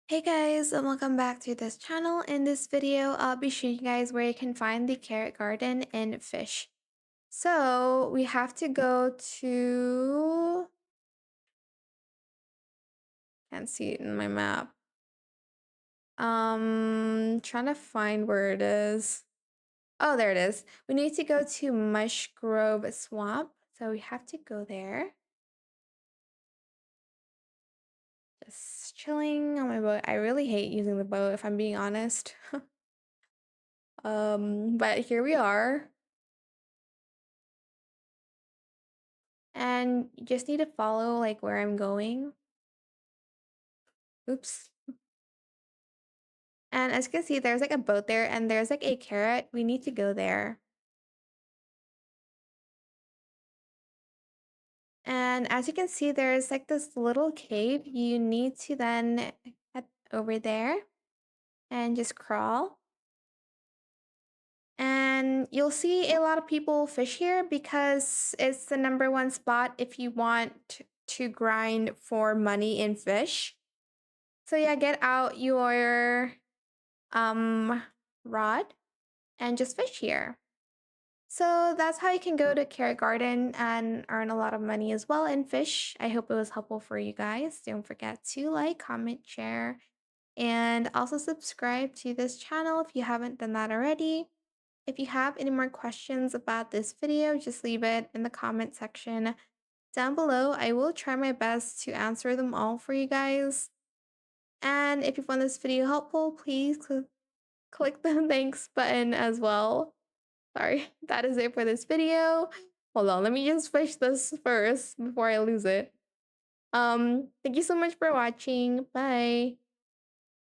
Hey guys, and welcome back to this channel. In this video, I'll be showing you guys where you can find the carrot garden in Fish. So we have to go to, can't see it in my map. Trying to find where it is. Oh, there it is. We need to go to Mushrobe Swamp. So we have to go there. Just chilling on my boat. I really hate using the boat if I'm being honest. But here we are. And you just need to follow like where I'm going. Oops. And as you can see, there's like a boat there and there's like a carrot. We need to go there. And as you can see, there's like this little cave. You need to then head over there and just crawl. And you'll see a lot of people fish here because it's the #1 spot if you want to grind for money in Fish. So yeah, get out your um rod and just fish here. So that's how you can go to Carrot Garden and earn a lot of money as well in Fish. I hope it was helpful for you guys. Don't forget to like, comment, share, and also subscribe to this channel if you haven't done that already. If you have any more questions about this video, just leave it in the comment section down below. I will try my best to answer them all for you guys. And if you found this video helpful, please click the thanks button as well. Sorry, that is it for this video. Hold on, let me just fish this first before I lose it. Thank you so much for watching. Bye.